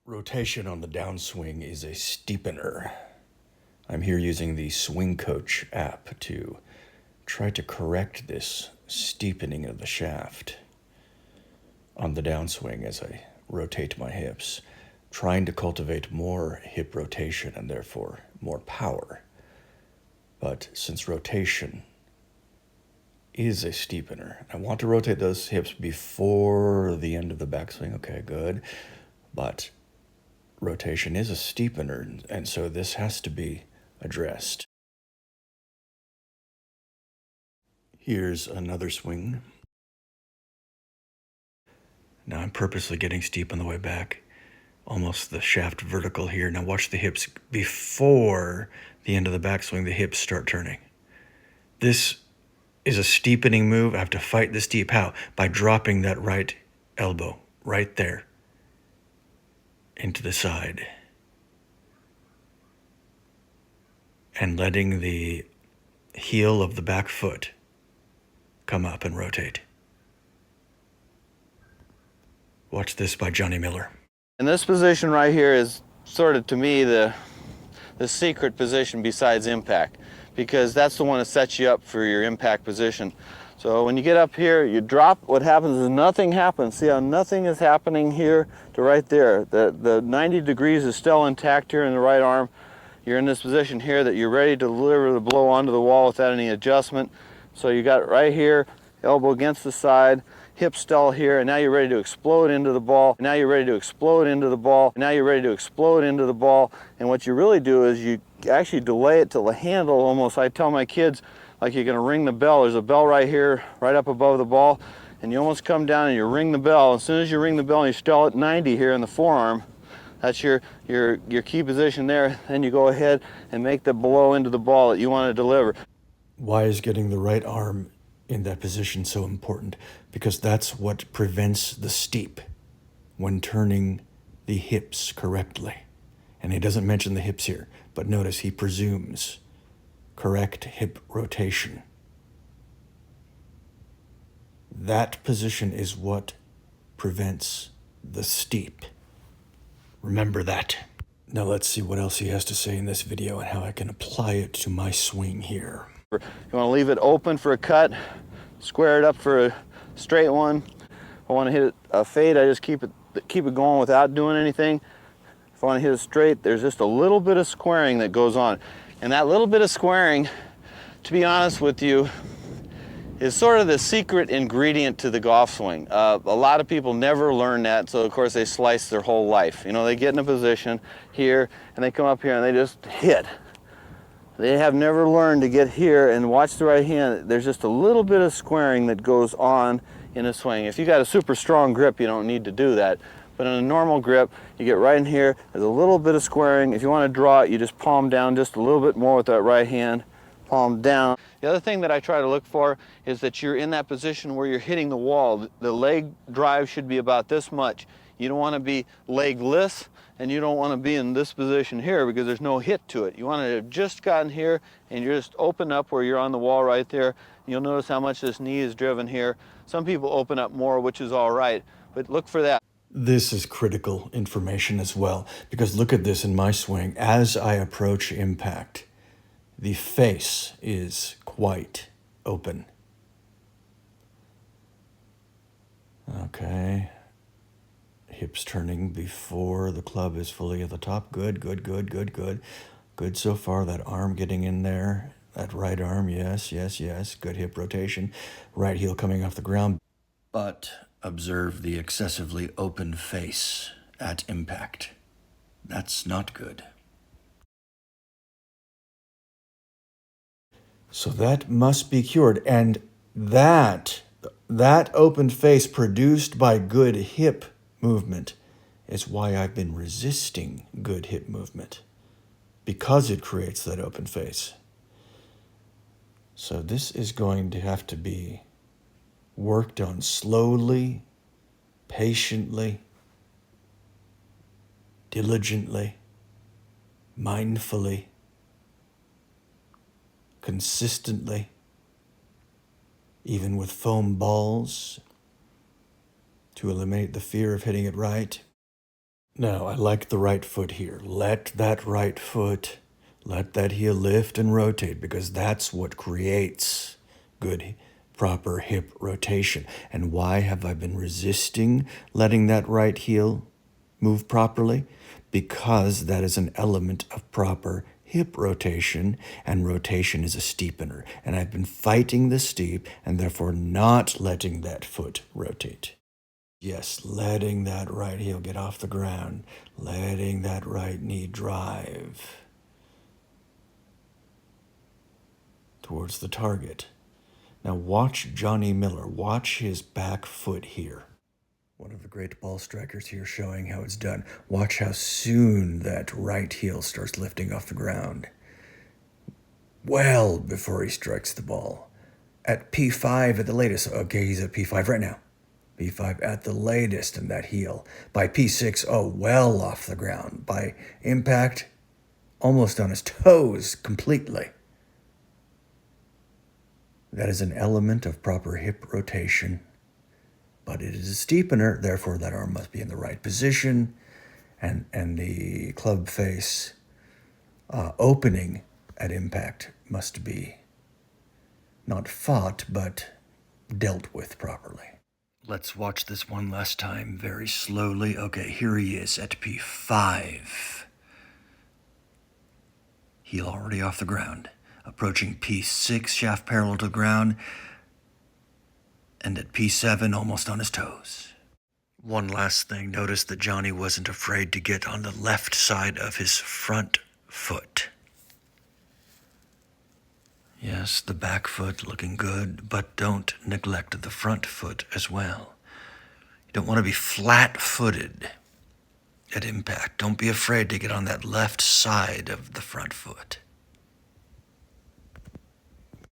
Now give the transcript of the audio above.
Rotation on the downswing is a steepener. I'm here using the Swing Coach app to try to correct this steepening of the shaft on the downswing as I rotate my hips, trying to cultivate more hip rotation and therefore more power. But since rotation is a steepener, I want to rotate those hips before the end of the backswing. Okay, good. But rotation is a steepener, and so this has to be addressed. Here's another swing. Now I'm purposely getting steep on the way back, almost the shaft vertical here. Now watch the hips before the end of the backswing, the hips start turning. This is a steepening move. I have to fight the steep. How? By dropping that right elbow right there into the side and letting the heel of the back foot come up and rotate. Watch this by Johnny Miller. And this position right here is sort of, to me, the secret position besides impact, because that's the one that sets you up for your impact position. So when you get up here, you drop, what happens is nothing happens. See how nothing is happening here to right there. The 90 degrees is still intact here in the right arm. You're in this position here that you're ready to deliver the blow onto the wall without any adjustment. So you got it right here, elbow against the side, hip still here, and now you're ready to explode into the ball. Now you're ready to explode into the ball. Now you're ready to explode into the ball. And what you really do is you actually delay it till the handle almost, I tell my kids, like you're gonna ring the bell. There's a bell right here, right up above the ball, and you almost come down and you ring the bell. As soon as you ring the bell and you still at 90 here in the forearm, that's your key position there. Then you go ahead and make the blow into the ball that you want to deliver. Why is getting the right arm in that position so important? Because that's what prevents the steep when turning the hips correctly. And he doesn't mention the hips here, but notice he presumes correct hip rotation. That position is what prevents the steep. Remember that. Now let's see what else he has to say in this video and how I can apply it to my swing here. You want to leave it open for a cut, square it up for a straight one. If I want to hit a fade, I just keep it going without doing anything. If I want to hit it straight, there's just a little bit of squaring that goes on. And that little bit of squaring, to be honest with you, is sort of the secret ingredient to the golf swing. A lot of people never learn that, so of course they slice their whole life. You know, they get in a position here, and they come up here and they just hit. They have never learned to get here and watch the right hand. There's just a little bit of squaring that goes on in a swing. If you got a super strong grip, you don't need to do that. But in a normal grip, you get right in here, there's a little bit of squaring. If you want to draw it, you just palm down just a little bit more with that right hand, palm down. The other thing that I try to look for is that you're in that position where you're hitting the wall. The leg drive should be about this much. You don't want to be legless, and you don't want to be in this position here because there's no hit to it. You want to have just gotten here and you're just open up where you're on the wall right there. You'll notice how much this knee is driven here. Some people open up more, which is all right, but look for that. This is critical information as well, because look at this in my swing. As I approach impact, the face is quite open. Okay. Hips turning before the club is fully at the top. Good, good, good, good, good. Good so far. That arm getting in there. That right arm, yes, yes, yes. Good hip rotation. Right heel coming off the ground. But observe the excessively open face at impact. That's not good. So that must be cured. And that open face produced by good hip movement is why I've been resisting good hip movement, because it creates that open face. So this is going to have to be worked on slowly, patiently, diligently, mindfully, consistently, even with foam balls, to eliminate the fear of hitting it right. Now, I like the right foot here. Let that heel lift and rotate, because that's what creates good, proper hip rotation. And why have I been resisting letting that right heel move properly? Because that is an element of proper hip rotation, and rotation is a steepener. And I've been fighting the steep and therefore not letting that foot rotate. Yes, letting that right heel get off the ground, letting that right knee drive towards the target. Now watch Johnny Miller, watch his back foot here. One of the great ball strikers here showing how it's done. Watch how soon that right heel starts lifting off the ground. Well before he strikes the ball. At P5 at the latest. Okay, he's at P5 right now. P5 at the latest in that heel. By P6, well off the ground. By impact, almost on his toes completely. That is an element of proper hip rotation, but it is a steepener, therefore that arm must be in the right position, and the club face opening at impact must be not fought, but dealt with properly. Let's watch this one last time very slowly. Okay, here he is at P5. Heel already off the ground. Approaching P6, shaft parallel to the ground. And at P7, almost on his toes. One last thing, notice that Johnny wasn't afraid to get on the left side of his front foot. Yes, the back foot looking good, but don't neglect the front foot as well. You don't want to be flat-footed at impact. Don't be afraid to get on that left side of the front foot.